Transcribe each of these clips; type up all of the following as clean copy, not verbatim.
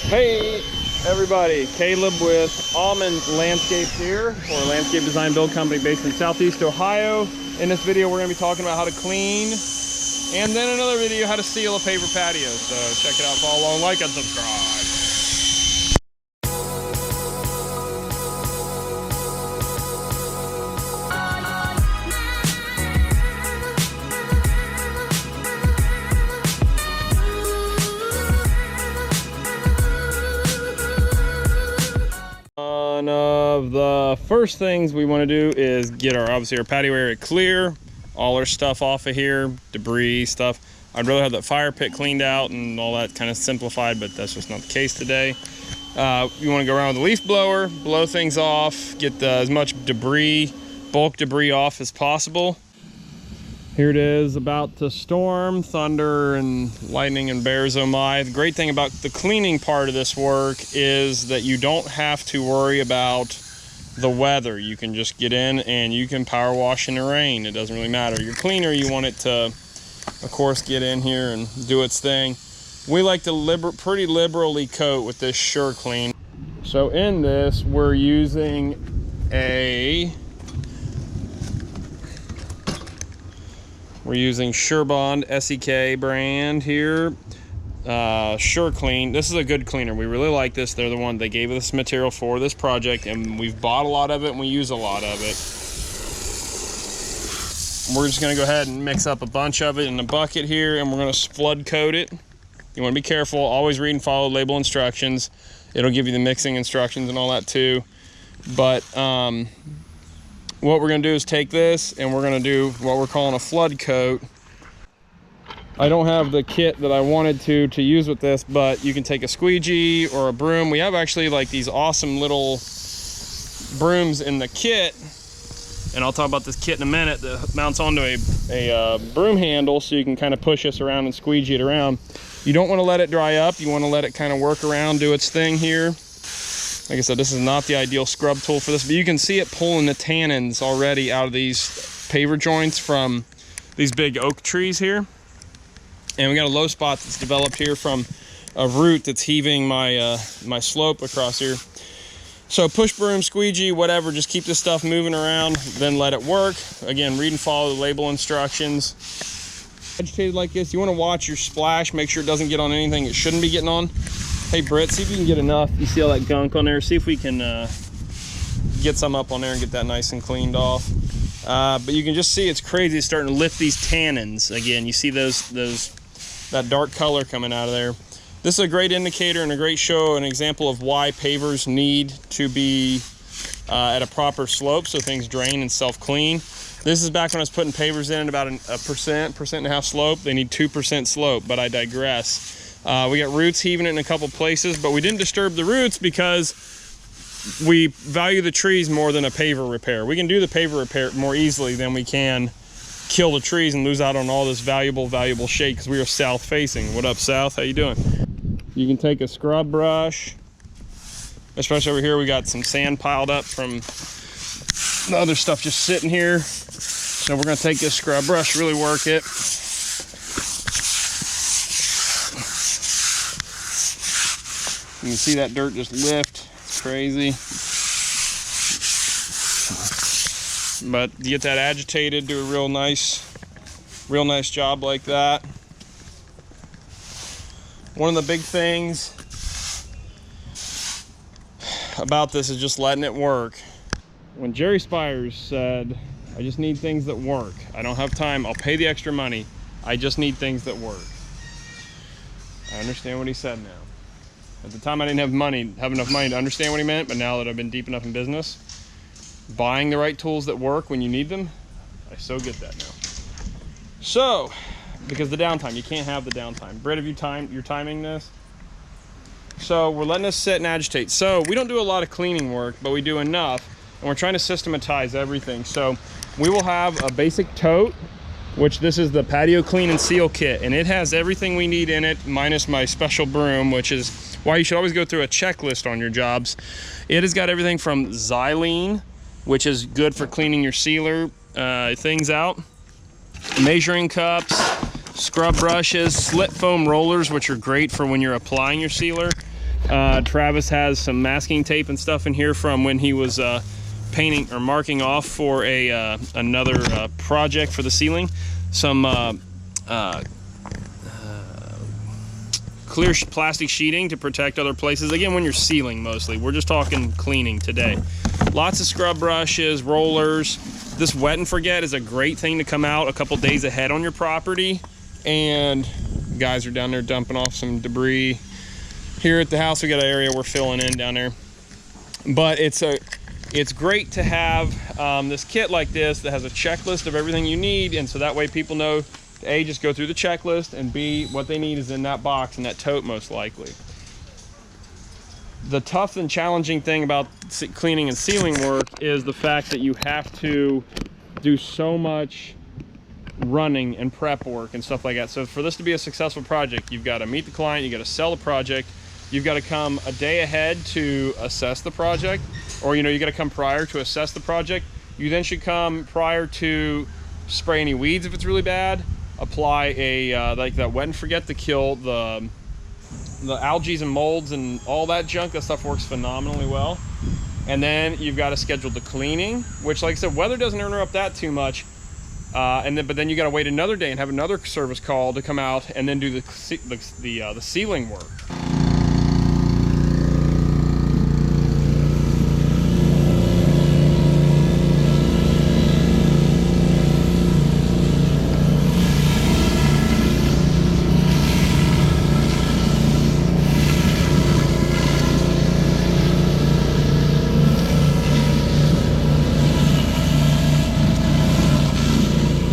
Hey everybody, Caleb with Almond Landscapes here, or a landscape design build company based in Southeast Ohio. In this video we're going to be talking about how to clean, and then another video how to seal a paver patio. So check it out, follow along, like and subscribe. One of the first things we want to do is get obviously our patio area clear, all our stuff off of here, debris stuff. I'd rather have that fire pit cleaned out and all that kind of simplified, but that's just not the case today. You want to go around with a leaf blower, blow things off, get as much debris, bulk debris off as possible. Here it is, about to storm, thunder and lightning and bears oh my. The great thing about the cleaning part of this work is that you don't have to worry about the weather. You can just get in and you can power wash in the rain. It doesn't really matter. Your cleaner, you want it to, of course, get in here and do its thing. We like to pretty liberally coat with this Sure Clean. So in this, we're using Sure Bond SEK brand here. Sure Clean. This is a good cleaner. We really like this. They're the one they gave us material for this project, and we've bought a lot of it and we use a lot of it. We're just going to go ahead and mix up a bunch of it in a bucket here, and we're going to flood coat it. You want to be careful. Always read and follow label instructions. It'll give you the mixing instructions and all that too. But what we're going to do is take this and we're going to do what we're calling a flood coat. I don't have the kit that I wanted to use with this, but you can take a squeegee or a broom. We have actually like these awesome little brooms in the kit, and I'll talk about this kit in a minute, that mounts onto a broom handle, so you can kind of push this around and squeegee it around. You don't want to let it dry up. You want to let it kind of work around, do its thing here. Like I said, this is not the ideal scrub tool for this, but you can see it pulling the tannins already out of these paver joints from these big oak trees here. And we got a low spot that's developed here from a root that's heaving my my slope across here. So push broom, squeegee, whatever, just keep this stuff moving around, then let it work. Again, read and follow the label instructions. Agitated like this, you want to watch your splash, make sure it doesn't get on anything it shouldn't be getting on. Hey Britt, see if you can get enough. You see all that gunk on there? See if we can get some up on there and get that nice and cleaned off. But you can just see it's crazy. It's starting to lift these tannins. Again, you see that dark color coming out of there. This is a great indicator and a great show, an example of why pavers need to be at a proper slope so things drain and self-clean. This is back when I was putting pavers in at about a percent and a half slope. They need 2% slope, but I digress. We got roots heaving it in a couple places, but we didn't disturb the roots because we value the trees more than a paver repair. We can do the paver repair more easily than we can kill the trees and lose out on all this valuable shade, because we are south facing. What up, South? How you doing? You can take a scrub brush, especially over here. We got some sand piled up from the other stuff just sitting here. So we're going to take this scrub brush, really work it. You can see that dirt just lift. It's crazy. But you get that agitated, do a real nice job like that. One of the big things about this is just letting it work. When Jerry Spires said, I just need things that work. I don't have time. I'll pay the extra money. I just need things that work. I understand what he said now. At the time I didn't have enough money to understand what he meant, but now that I've been deep enough in business, buying the right tools that work when you need them, I so get that now. So, because the downtime, you can't have the downtime. Britt, have you're timing this? So we're letting this sit and agitate. So we don't do a lot of cleaning work, but we do enough, and we're trying to systematize everything. So we will have a basic tote, which this is the Patio Clean and Seal Kit, and it has everything we need in it, minus my special broom, which is why you should always go through a checklist on your jobs. It has got everything from xylene, which is good for cleaning your sealer things out, measuring cups, scrub brushes, slip foam rollers, which are great for when you're applying your sealer. Travis has some masking tape and stuff in here from when he was painting or marking off for another project for the ceiling. Some clear plastic sheeting to protect other places. Again, when you're sealing mostly. We're just talking cleaning today. Lots of scrub brushes, rollers. This wet and forget is a great thing to come out a couple days ahead on your property. And guys are down there dumping off some debris. Here at the house, we got an area we're filling in down there. But it's great to have this kit like this that has a checklist of everything you need, and so that way people know to A, just go through the checklist, and B, what they need is in that box, in that tote most likely. The tough and challenging thing about cleaning and sealing work is the fact that you have to do so much running and prep work and stuff like that. So for this to be a successful project, you've got to meet the client, you got to sell the project, you've got to come a day ahead to assess the project, or you got to come prior to assess the project. You then should come prior to spray any weeds if it's really bad, apply a like that wet and forget to kill the algae and molds and all that junk. That stuff works phenomenally well. And then you've got to schedule the cleaning, which, like I said, weather doesn't interrupt that too much. But then you got to wait another day and have another service call to come out and then do the sealing work.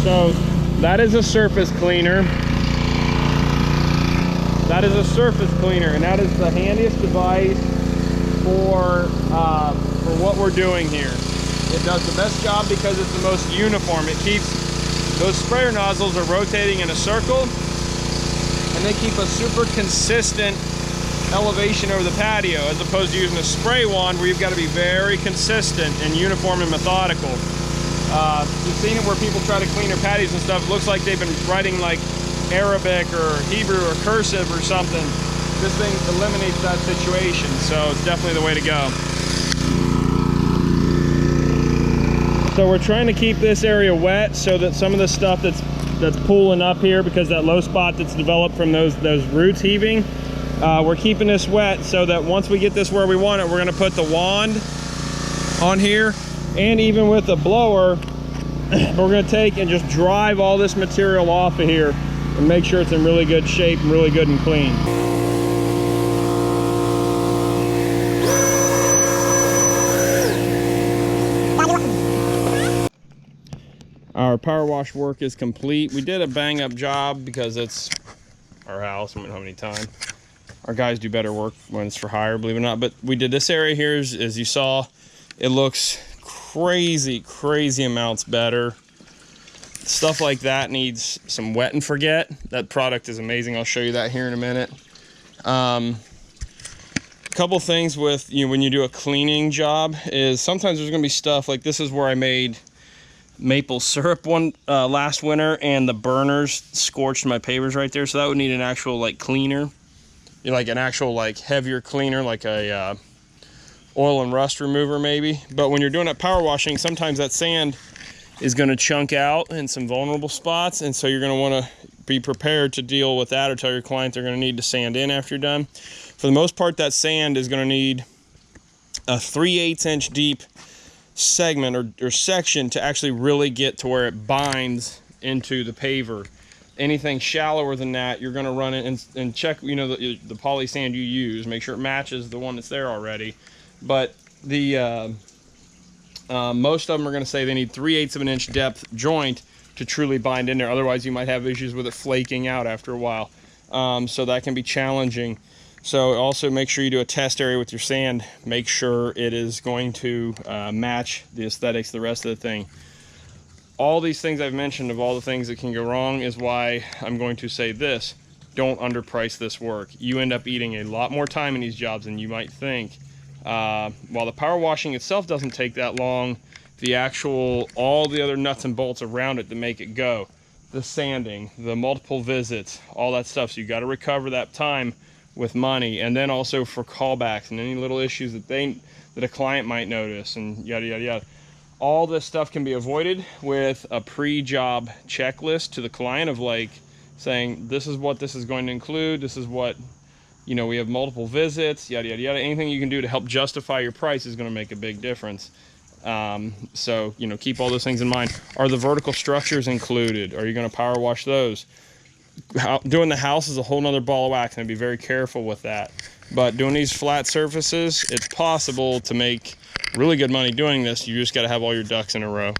So that is a surface cleaner. That is a surface cleaner, and that is the handiest device for what we're doing here. It does the best job because it's the most uniform. It keeps those sprayer nozzles are rotating in a circle, and they keep a super consistent elevation over the patio, as opposed to using a spray wand where you've got to be very consistent and uniform and methodical. You've seen it where people try to clean their patios and stuff. It looks like they've been writing like Arabic or Hebrew or cursive or something. This thing eliminates that situation, so it's definitely the way to go. So we're trying to keep this area wet so that some of the stuff that's pooling up here, because that low spot that's developed from those roots heaving, we're keeping this wet so that once we get this where we want it, we're going to put the wand on here. And even with the blower, we're going to take and just drive all this material off of here and make sure it's in really good shape and really good and clean. Our power wash work is complete. We did a bang up job because it's our house. I don't know how many times. Our guys do better work when it's for hire, believe it or not. But we did this area here, as you saw. It looks crazy amounts better. Stuff like that needs some wet and forget. That product is amazing. I'll show you that here in a minute. A couple things with when you do a cleaning job is sometimes there's gonna be stuff like this is where I made maple syrup last winter, and the burners scorched my pavers right there, so that would need an actual like cleaner, like an actual like heavier cleaner, like a oil and rust remover maybe. But when you're doing that power washing, sometimes that sand is going to chunk out in some vulnerable spots, and so you're going to want to be prepared to deal with that, or tell your client they're going to need to sand in after you're done. For the most part, that sand is going to need a 3/8 inch deep segment or section to actually really get to where it binds into the paver. Anything shallower than that, you're going to run it and check the poly sand you use, make sure it matches the one that's there already. But the most of them are going to say they need 3/8 of an inch depth joint to truly bind in there. Otherwise, you might have issues with it flaking out after a while. So that can be challenging. So also make sure you do a test area with your sand. Make sure it is going to match the aesthetics of the rest of the thing. All these things I've mentioned, of all the things that can go wrong, is why I'm going to say this. Don't underprice this work. You end up eating a lot more time in these jobs than you might think. While the power washing itself doesn't take that long, all the other nuts and bolts around it to make it go, the sanding, the multiple visits, all that stuff. So you got to recover that time with money, and then also for callbacks and any little issues that a client might notice, and yada yada yada. All this stuff can be avoided with a pre-job checklist to the client of like saying, this is what this is going to include, this is what, you know, we have multiple visits, yada yada yada. Anything you can do to help justify your price is going to make a big difference. So, you know, keep all those things in mind. Are the vertical structures included? Are you going to power wash those? Doing the house is a whole nother ball of wax, and be very careful with that. But doing these flat surfaces, it's possible to make really good money doing this. You just got to have all your ducks in a row.